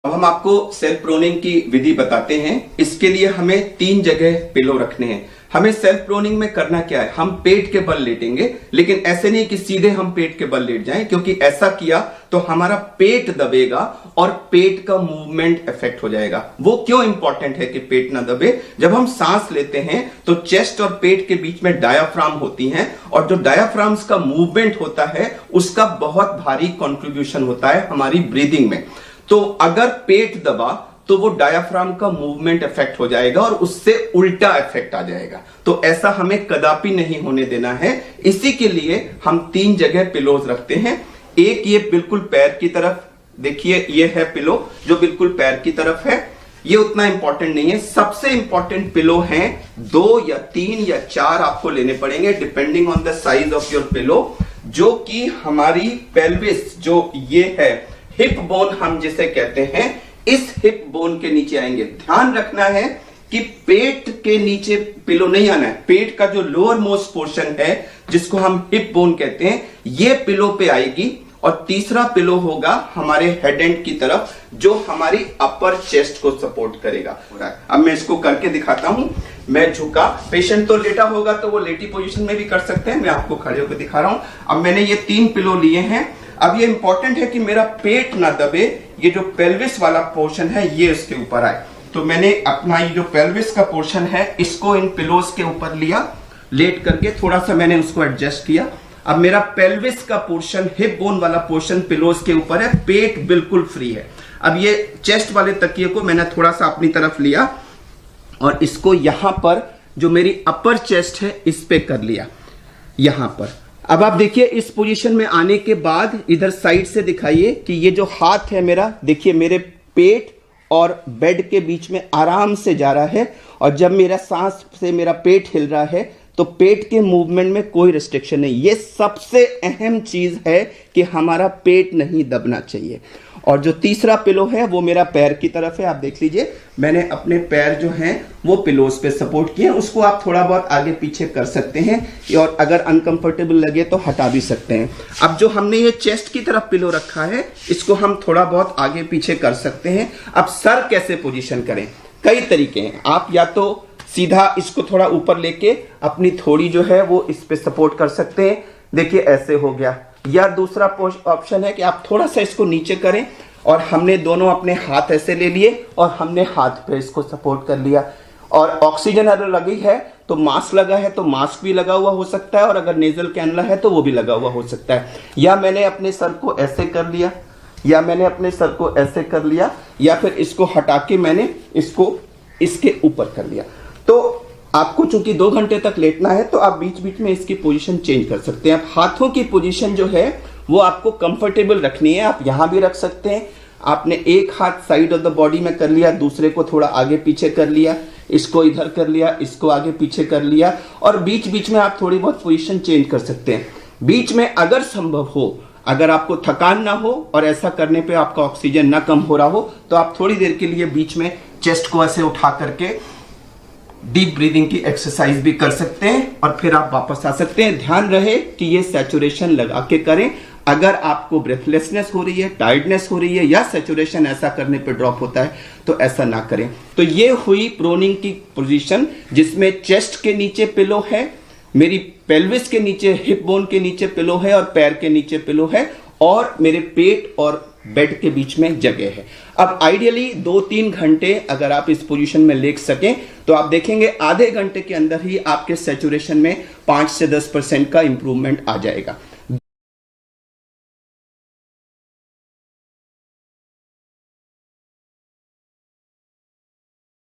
अब हम आपको सेल्फ प्रोनिंग की विधि बताते हैं। इसके लिए हमें 3 जगह पिलो रखने हैं। हमें सेल्फ प्रोनिंग में करना क्या है, हम पेट के बल लेटेंगे, लेकिन ऐसे नहीं कि सीधे हम पेट के बल लेट जाएं, क्योंकि ऐसा किया तो हमारा पेट दबेगा और पेट का मूवमेंट इफेक्ट हो जाएगा। वो क्यों इंपॉर्टेंट है कि पेट ना दबे? जब हम सांस लेते हैं तो चेस्ट और पेट के बीच में डायाफ्राम होती हैं, और जो डायाफ्राम्स का मूवमेंट होता है उसका बहुत भारी कंट्रीब्यूशन होता है हमारी ब्रीदिंग में। तो अगर पेट दबा तो वो डायाफ्राम का मूवमेंट इफेक्ट हो जाएगा और उससे उल्टा इफेक्ट आ जाएगा। तो ऐसा हमें कदापि नहीं होने देना है। इसी के लिए हम 3 जगह पिलोज रखते हैं। एक ये बिल्कुल पैर की तरफ, देखिए ये है पिलो जो बिल्कुल पैर की तरफ है। ये उतना इंपॉर्टेंट नहीं है। सबसे इंपॉर्टेंट पिलो हैं 2 या 3 या 4 आपको लेने पड़ेंगे depending on the size of your pillow, जो कि हमारी पेल्विस, जो ये है हिप बोन हम जिसे कहते हैं, इस हिप बोन के नीचे आएंगे। ध्यान रखना है कि पेट के नीचे पिलो नहीं आना है। पेट का जो लोअर मोस्ट पोर्शन है जिसको हम हिप बोन कहते हैं, ये पिलो पे आएगी। और तीसरा पिलो होगा हमारे हेड एंड की तरफ, जो हमारी अपर चेस्ट को सपोर्ट करेगा। अब मैं इसको करके दिखाता हूं। मैं झुका, पेशेंट तो लेटा होगा तो वो लेटी पोजीशन में भी कर सकते हैं, मैं आपको खड़े होकर दिखा रहा हूं। अब मैंने ये 3 पिलो लिए हैं। अब ये इंपॉर्टेंट है कि मेरा पेट ना दबे, ये जो पेल्विस वाला पोर्शन है ये इसके ऊपर आए। तो मैंने अपना ये जो पेल्विस का पोर्शन है इसको इन पिलोज के ऊपर लिया, लेट करके थोड़ा सा मैंने उसको एडजस्ट किया। अब मेरा पेल्विस का पोर्शन, हिप बोन वाला पोर्शन पिलोज के ऊपर है, पेट बिल्कुल फ्री है। अब ये चेस्ट वाले तकिए को मैंने थोड़ा सा अपनी तरफ लिया और इसको यहां पर जो मेरी अपर चेस्ट है इस पे कर लिया, यहां पर। अब आप देखिए इस पोजीशन में आने के बाद इधर साइड से दिखाइए कि ये जो हाथ है मेरा, देखिए मेरे पेट और बेड के बीच में आराम से जा रहा है। और जब मेरा सांस से मेरा पेट हिल रहा है तो पेट के मूवमेंट में कोई रिस्ट्रिक्शन नहीं। ये सबसे अहम चीज है कि हमारा पेट नहीं दबना चाहिए। और जो तीसरा पिलो है वो मेरा पैर की तरफ है। आप देख लीजिए मैंने अपने पैर जो हैं वो पिलोज पे सपोर्ट किए। उसको आप थोड़ा बहुत आगे पीछे कर सकते हैं और अगर अनकंफर्टेबल लगे तो हटा भी सकते हैं। अब जो हमने ये चेस्ट की तरफ पिलो रखा है इसको हम थोड़ा बहुत आगे पीछे कर सकते हैं। अब सर कैसे पोजीशन करें? कई तरीके हैं। आप या तो सीधा इसको थोड़ा ऊपर लेके अपनी थोड़ी जो है वो इस पे सपोर्ट कर सकते हैं, देखिए ऐसे हो गया। या दूसरा ऑप्शन है कि आप थोड़ा सा इसको नीचे करें और हमने दोनों अपने हाथ ऐसे ले लिए और हमने हाथ पे इसको सपोर्ट कर लिया। और ऑक्सीजन अगर लगी है तो मास्क लगा है तो मास्क भी लगा हुआ हो सकता है, और अगर नेजल कैनुला है तो वो भी लगा हुआ हो सकता है। या मैंने अपने सर को ऐसे कर लिया, या मैंने अपने सर को ऐसे कर लिया, या फिर इसको हटा के मैंने इसको इसके ऊपर कर लिया। तो आपको चूंकि 2 घंटे तक लेटना है तो आप बीच बीच में इसकी पोजीशन चेंज कर सकते हैं। आप हाथों की पोजीशन जो है वो आपको कंफर्टेबल रखनी है। आप यहां भी रख सकते हैं। आपने एक हाथ साइड ऑफ द बॉडी में कर लिया, दूसरे को थोड़ा आगे पीछे कर लिया, इसको इधर कर लिया, इसको आगे पीछे कर लिया, और बीच बीच में आप थोड़ी बहुत पोजीशन चेंज कर सकते हैं। बीच में अगर संभव हो, अगर आपको थकान ना हो और ऐसा करने पे आपका ऑक्सीजन ना कम हो रहा हो, तो आप थोड़ी देर के लिए बीच में चेस्ट को ऐसे उठा करके डीप ब्रीदिंग की एक्सरसाइज भी कर सकते हैं और फिर आप वापस आ सकते हैं। ध्यान रहे कि ये सैचुरेशन लगा के करें। अगर आपको ब्रेथलेसनेस हो रही है, टायर्डनेस हो रही है, या सैचुरेशन ऐसा करने पे ड्रॉप होता है तो ऐसा ना करें। तो ये हुई प्रोनिंग की पोजीशन, जिसमें चेस्ट के नीचे पिलो है, मेरी पेल्विस के नीचे, हिप बोन के नीचे पिलो है, और पैर के नीचे पिलो है, और मेरे पेट और बेड के बीच में जगह है। अब आइडियली 2-3 घंटे अगर आप इस पोजीशन में लेट सकें तो आप देखेंगे आधे घंटे के अंदर ही आपके सैचुरेशन में 5 से 10% का इंप्रूवमेंट आ जाएगा।